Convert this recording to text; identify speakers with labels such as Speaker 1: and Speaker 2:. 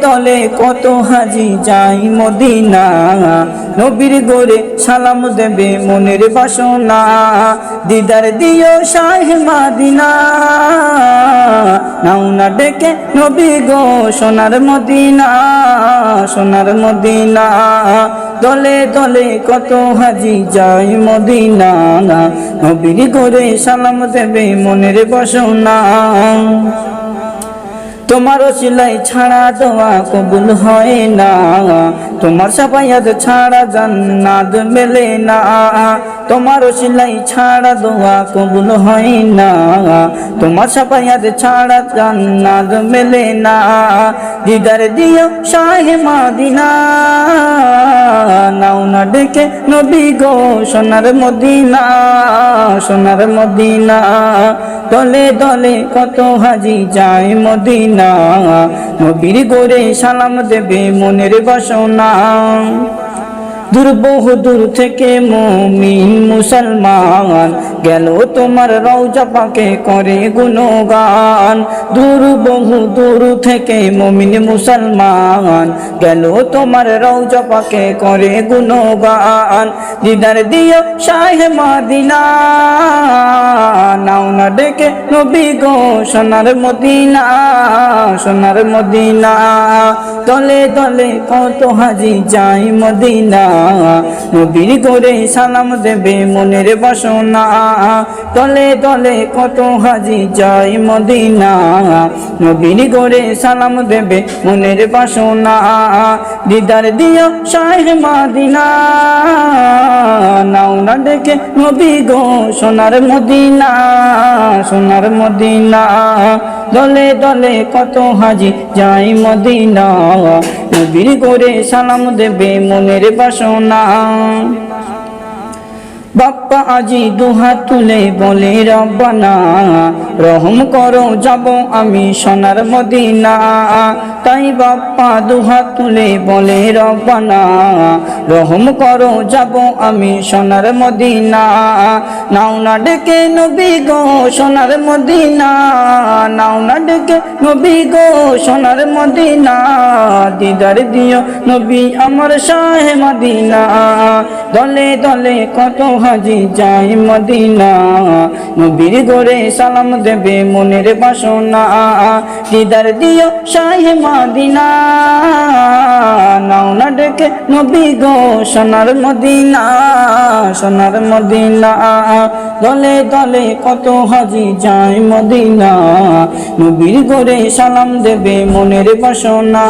Speaker 1: দলে কত হাজি যাই মদিনা, নবীর গোরে সালাম দেবে মনের বাসনা। দিদার দিও শাহে মদিনা, নাও না ডেকে নবী গো সোনার মদিনা, সোনার মদিনা। দলে দলে কত হাজি যাই মদিনা, নবীর গোরে সালাম দেবে মনের বাসনা। তোমার ওসিলাই ছাড়া দোয়া কবুল হয় না, তোমার শাফায়াত ছাড়া জান্নাত মেলে না। তোমার ওসিলাই ছাড়া দোয়া কবুল হয় না, তোমার শাফায়াত ছাড়া জান্নাত মেলে না। দিদার দিও শাহে মদিনা, নাও না ডেকে নবী গো সোনার মদিনা, সোনার মদিনা। দলে দলে কত হাজি যায় মদিনা, নবীর গোরে সালাম দেবে মনের বাসনা। বহু দূর থেকে মুমিন মুসলমান গেল তোমার রওজা পাকে করে গুণগান। বহু দূর থেকে মুমিন মুসলমান গেল তোমার রওজা পাকে করে গুণগান। দিদার দিও শাহে মদিনা, নাও না ডেকে নবী গো সোনার মদিনা, সোনার মদিনা। দলে দলে কত হাজি যাই মদিনা, নবীর গোরে সালাম দেবে মনের বাসনা। দলে দলে কত হাজি যাই মদিনা, নবীর গোরে সালাম দেবে মনের বাসনা। দিদার দিও শাহে মদিনা, নাও না ডেকে নবী গো সোনার মদিনা, সোনার মদিনা। দলে দলে কত হাজি যাই মদিনা, নবীর গোরে সালাম দেবে মনের বাসনা। বাপ্পা আজি দুহাত তুলে বলে রব্বানা, রহম করো যাব আমি সোনার মদিনা। তাই বাপ্পা দুহাত তুলে বলে রব্বানা, রহম করো যাব আমি সোনার মদিনা। নাও না ডেকে নবী গো সোনার মদিনা, নাও না ডেকে নবী গো সোনার মদিনা। দিদার দিও নবী আমার শাহে মদিনা, দলে দলে কত হাজি যাই মদিনা, নবীর গোরে সালাম দেবে মনের বাসনা। দিদার দিও শাহে মদিনা, নাও না ডেকে নবী গো সোনার মদিনা, সোনার মদিনা। দলে দলে কত হাজি যাই মদিনা, নবীর গোরে সালাম দেবে মনের বাসনা।